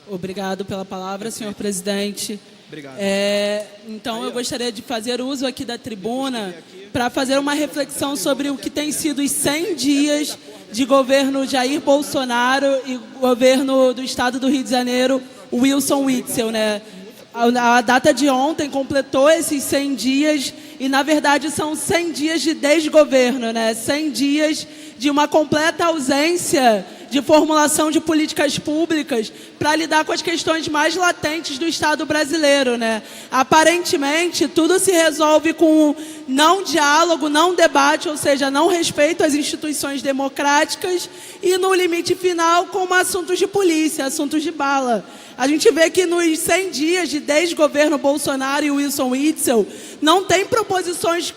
Obrigado pela palavra, senhor presidente. Obrigado. Então, eu gostaria de fazer uso aqui da tribuna para fazer uma reflexão sobre o que tem sido os 100 dias de governo Jair Bolsonaro e governo do Estado do Rio de Janeiro, Wilson Witzel, né? A data de ontem completou esses 100 dias e, na verdade, são 100 dias de desgoverno, né? 100 dias de uma completa ausência de formulação de políticas públicas para lidar com as questões mais latentes do Estado brasileiro, né? Aparentemente, tudo se resolve com não diálogo, não debate, ou seja, não respeito às instituições democráticas e, no limite final, como assuntos de polícia, assuntos de bala. A gente vê que nos 100 dias de desgoverno Bolsonaro e Wilson Witzel, não tem proposições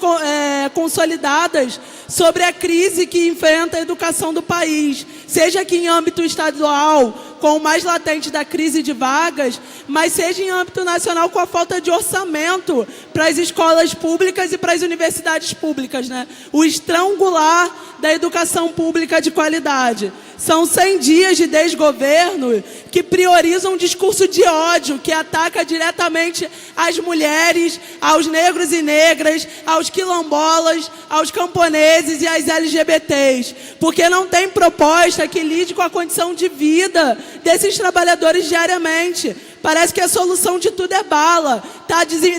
consolidadas sobre a crise que enfrenta a educação do país, seja aqui em âmbito estadual, com o mais latente da crise de vagas, mas seja em âmbito nacional com a falta de orçamento para as escolas públicas e para as universidades públicas, né? O estrangular da educação pública de qualidade. São 100 dias de desgoverno que priorizam um discurso de ódio, que ataca diretamente as mulheres, aos negros e negras, aos quilombolas, aos camponeses e às LGBTs. Porque não tem proposta que lide com a condição de vida desses trabalhadores diariamente. Parece que a solução de tudo é bala.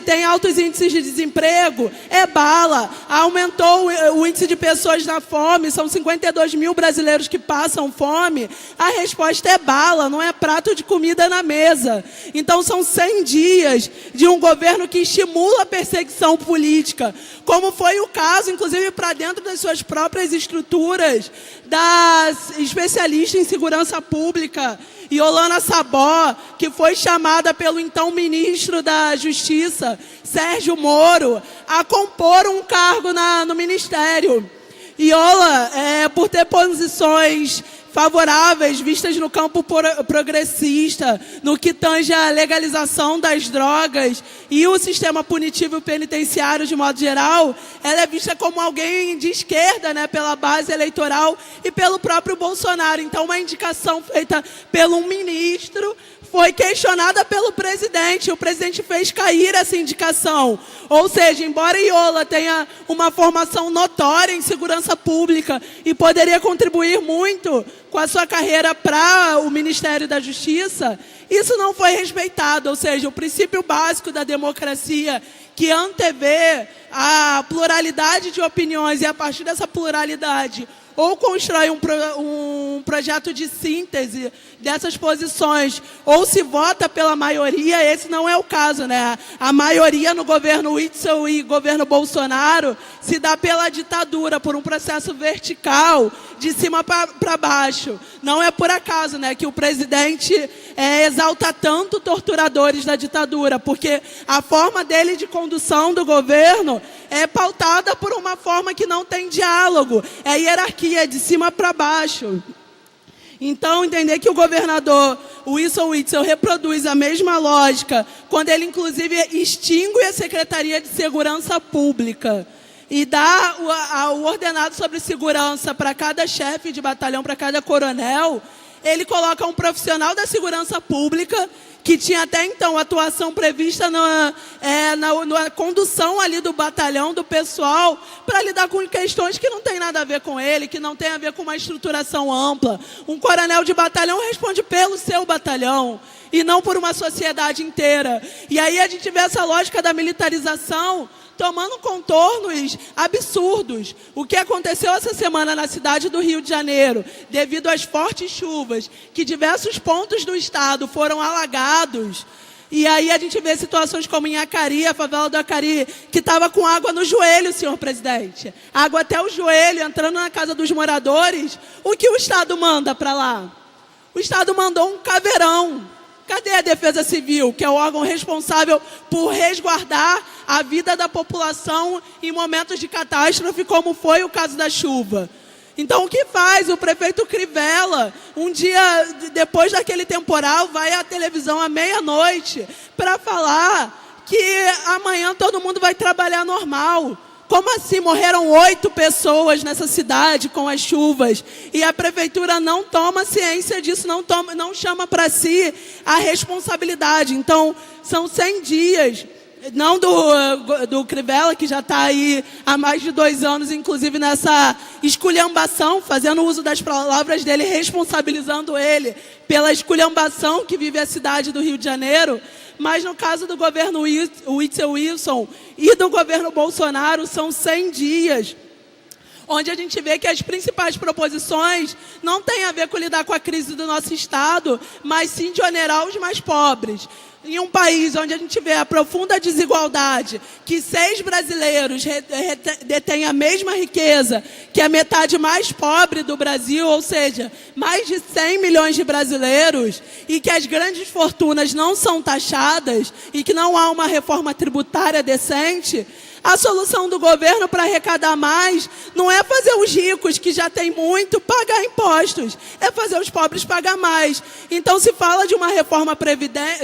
Tem altos índices de desemprego, é bala. Aumentou o índice de pessoas na fome, são 52 mil brasileiros que passam fome. A resposta é bala, não é prato de comida na mesa. Então são 100 dias de um governo que estimula a perseguição política, como foi o caso, inclusive para dentro das suas próprias estruturas, da especialista em segurança pública, Iolana Sabó, que foi chamada pelo então ministro da Justiça, Sérgio Moro, a compor um cargo no ministério. Iola, por ter posições favoráveis, vistas no campo progressista, no que tange a legalização das drogas e o sistema punitivo penitenciário de modo geral, ela é vista como alguém de esquerda, né, pela base eleitoral e pelo próprio Bolsonaro. Então, uma indicação feita pelo ministro foi questionada pelo presidente. O presidente fez cair essa indicação. Ou seja, embora Iola tenha uma formação notória em segurança pública e poderia contribuir muito com a sua carreira para o Ministério da Justiça, isso não foi respeitado. Ou seja, o princípio básico da democracia, que antevê a pluralidade de opiniões e, a partir dessa pluralidade, ou constrói um projeto de síntese dessas posições, ou se vota pela maioria. Esse não é o caso, né? A maioria no governo Witzel e governo Bolsonaro se dá pela ditadura, por um processo vertical, de cima para baixo. Não é por acaso, né, que o presidente exalta tanto torturadores da ditadura, porque a forma dele de condução do governo é pautada por uma forma que não tem diálogo, é hierarquia, de cima para baixo. Então, entender que o governador Wilson Witzel reproduz a mesma lógica, quando ele, inclusive, extingue a Secretaria de Segurança Pública e dá o ordenado sobre segurança para cada chefe de batalhão, para cada coronel, ele coloca um profissional da segurança pública, que tinha até então atuação prevista na condução ali do batalhão, do pessoal, para lidar com questões que não tem nada a ver com ele, que não tem a ver com uma estruturação ampla. Um coronel de batalhão responde pelo seu batalhão e não por uma sociedade inteira. E aí a gente vê essa lógica da militarização tomando contornos absurdos. O que aconteceu essa semana na cidade do Rio de Janeiro, devido às fortes chuvas, que diversos pontos do estado foram alagados. E aí a gente vê situações como em Acari, a favela do Acari, que estava com água no joelho, senhor presidente. Água até o joelho, entrando na casa dos moradores. O que o Estado manda para lá? O Estado mandou um caveirão. Cadê a Defesa Civil, que é o órgão responsável por resguardar a vida da população em momentos de catástrofe, como foi o caso da chuva? Então, o que faz? O prefeito Crivella, um dia depois daquele temporal, vai à televisão à meia-noite para falar que amanhã todo mundo vai trabalhar normal. Como assim? Morreram 8 pessoas nessa cidade com as chuvas. E a prefeitura não toma ciência disso, não chama para si a responsabilidade. Então, são 100 dias, não do Crivella, que já está aí há mais de 2 anos, inclusive nessa esculhambação, fazendo uso das palavras dele, responsabilizando ele pela esculhambação que vive a cidade do Rio de Janeiro. Mas no caso do governo Witzel Wilson e do governo Bolsonaro, são 100 dias, onde a gente vê que as principais proposições não têm a ver com lidar com a crise do nosso Estado, mas sim de onerar os mais pobres. Em um país onde a gente vê a profunda desigualdade, que 6 brasileiros detêm a mesma riqueza que a metade mais pobre do Brasil, ou seja, mais de 100 milhões de brasileiros, e que as grandes fortunas não são taxadas e que não há uma reforma tributária decente, a solução do governo para arrecadar mais não é fazer os ricos, que já têm muito, pagar impostos. É fazer os pobres pagar mais. Então, se fala de uma reforma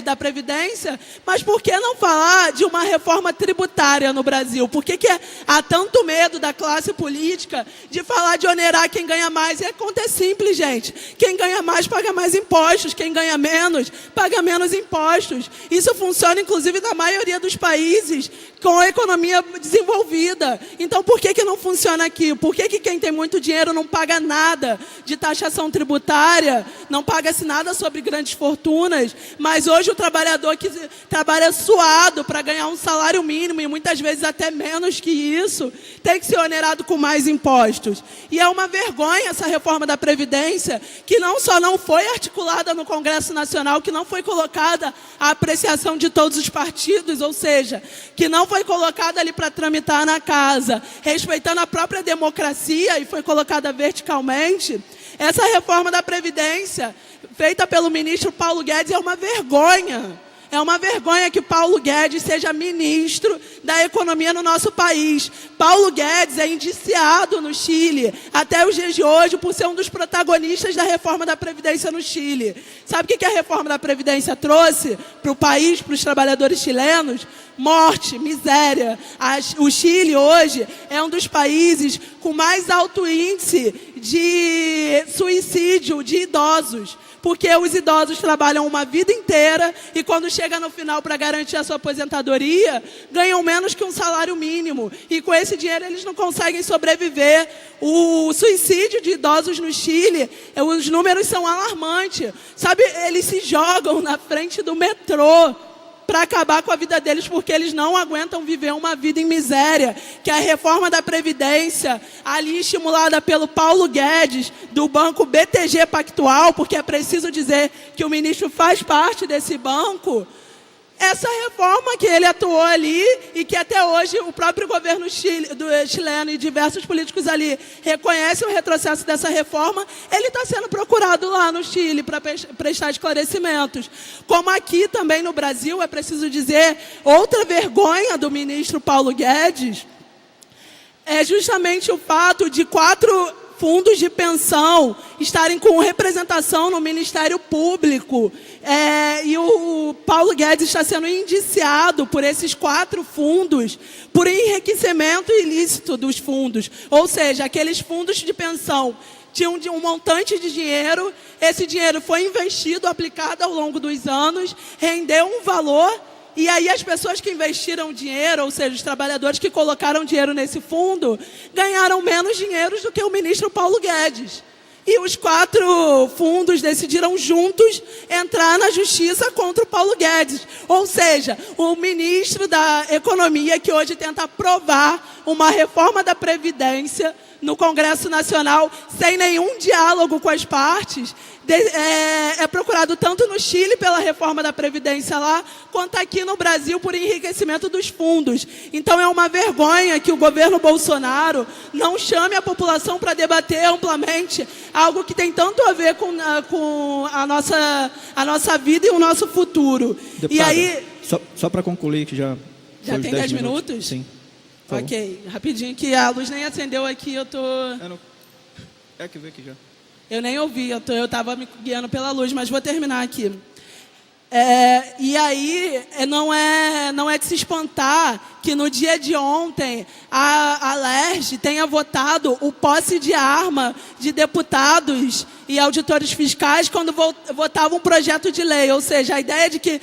da Previdência, mas por que não falar de uma reforma tributária no Brasil? Por que há tanto medo da classe política de falar de onerar quem ganha mais? E a conta é simples, gente. Quem ganha mais paga mais impostos. Quem ganha menos paga menos impostos. Isso funciona, inclusive, na maioria dos países com a economia desenvolvida. Então, por que não funciona aqui? Por que quem tem muito dinheiro não paga nada de taxação tributária, não paga-se nada sobre grandes fortunas, mas hoje o trabalhador que trabalha suado para ganhar um salário mínimo, e muitas vezes até menos que isso, tem que ser onerado com mais impostos. E é uma vergonha essa reforma da Previdência, que não só não foi articulada no Congresso Nacional, que não foi colocada à apreciação de todos os partidos, ou seja, que não foi colocada ali para tramitar na casa, respeitando a própria democracia, e foi colocada verticalmente. Essa reforma da Previdência, feita pelo ministro Paulo Guedes, é uma vergonha. É uma vergonha que Paulo Guedes seja ministro da economia no nosso país. Paulo Guedes é indiciado no Chile, até os dias de hoje, por ser um dos protagonistas da reforma da Previdência no Chile. Sabe o que a reforma da Previdência trouxe para o país, para os trabalhadores chilenos? Morte, miséria. O Chile hoje é um dos países com mais alto índice de suicídio de idosos, porque os idosos trabalham uma vida inteira e quando chega no final para garantir a sua aposentadoria, ganham menos que um salário mínimo. E com esse dinheiro eles não conseguem sobreviver. O suicídio de idosos no Chile, os números são alarmantes. Sabe, eles se jogam na frente do metrô para acabar com a vida deles, porque eles não aguentam viver uma vida em miséria. Que a reforma da Previdência, ali estimulada pelo Paulo Guedes, do banco BTG Pactual, porque é preciso dizer que o ministro faz parte desse banco, essa reforma que ele atuou ali e que até hoje o próprio governo chileno e diversos políticos ali reconhecem o retrocesso dessa reforma, ele está sendo procurado lá no Chile para prestar esclarecimentos. Como aqui também no Brasil, é preciso dizer, outra vergonha do ministro Paulo Guedes é justamente o fato de 4 fundos de pensão estarem com representação no Ministério Público. E o Paulo Guedes está sendo indiciado por esses 4 fundos por enriquecimento ilícito dos fundos. Ou seja, aqueles fundos de pensão tinham um montante de dinheiro, esse dinheiro foi investido, aplicado ao longo dos anos, rendeu um valor. E aí as pessoas que investiram dinheiro, ou seja, os trabalhadores que colocaram dinheiro nesse fundo, ganharam menos dinheiro do que o ministro Paulo Guedes. E os 4 fundos decidiram juntos entrar na justiça contra o Paulo Guedes. Ou seja, o ministro da Economia, que hoje tenta aprovar uma reforma da Previdência no Congresso Nacional, sem nenhum diálogo com as partes, é procurado tanto no Chile pela reforma da Previdência lá, quanto aqui no Brasil por enriquecimento dos fundos. Então é uma vergonha que o governo Bolsonaro não chame a população para debater amplamente algo que tem tanto a ver com a nossa vida e o nosso futuro. Deputada, e aí, só para concluir, que já tem 10 minutos? Sim. Ok, rapidinho, que a luz nem acendeu aqui, eu tô... É que veio aqui já. Eu nem ouvi, eu estava me guiando pela luz, mas vou terminar aqui. E aí, não é de se espantar que no dia de ontem a LERJ tenha votado o posse de arma de deputados e auditores fiscais quando votavam um projeto de lei. Ou seja, a ideia de que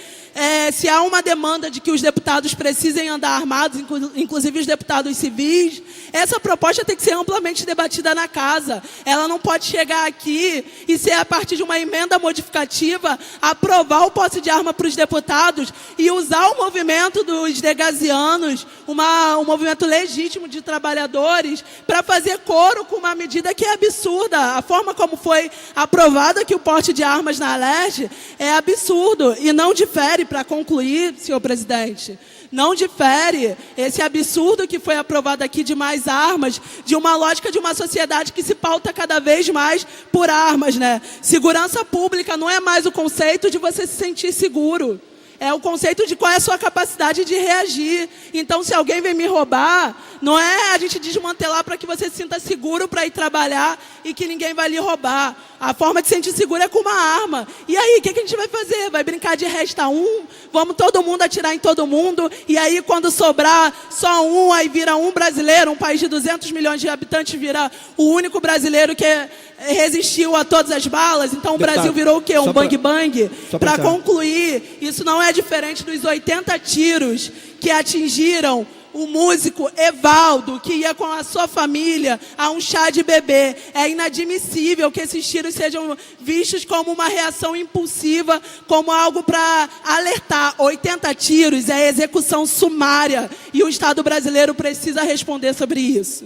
se há uma demanda de que os deputados precisem andar armados, inclusive os deputados civis, essa proposta tem que ser amplamente debatida na casa. Ela não pode chegar aqui e ser, a partir de uma emenda modificativa, aprovar o posse de arma para os deputados e usar o movimento dos degazianos, um movimento legítimo de trabalhadores, para fazer coro com uma medida que é absurda. A forma como foi aprovado aqui o porte de armas na LERJ é absurdo e não difere, para concluir, senhor presidente, não difere esse absurdo que foi aprovado aqui de mais armas, de uma lógica de uma sociedade que se pauta cada vez mais por armas, né? Segurança pública não é mais o conceito de você se sentir seguro. É o conceito de qual é a sua capacidade de reagir. Então, se alguém vem me roubar, não é a gente desmantelar para que você se sinta seguro para ir trabalhar e que ninguém vai lhe roubar. A forma de se sentir seguro é com uma arma. E aí, o que a gente vai fazer? Vai brincar de resta um? Vamos todo mundo atirar em todo mundo? E aí, quando sobrar só um, aí vira um brasileiro, um país de 200 milhões de habitantes vira o único brasileiro que resistiu a todas as balas. Então, o Brasil virou o quê? Um bang-bang? Para concluir, isso não é diferente dos 80 tiros que atingiram o músico Evaldo, que ia com a sua família a um chá de bebê. É inadmissível que esses tiros sejam vistos como uma reação impulsiva, como algo para alertar. 80 tiros é execução sumária e o Estado brasileiro precisa responder sobre isso.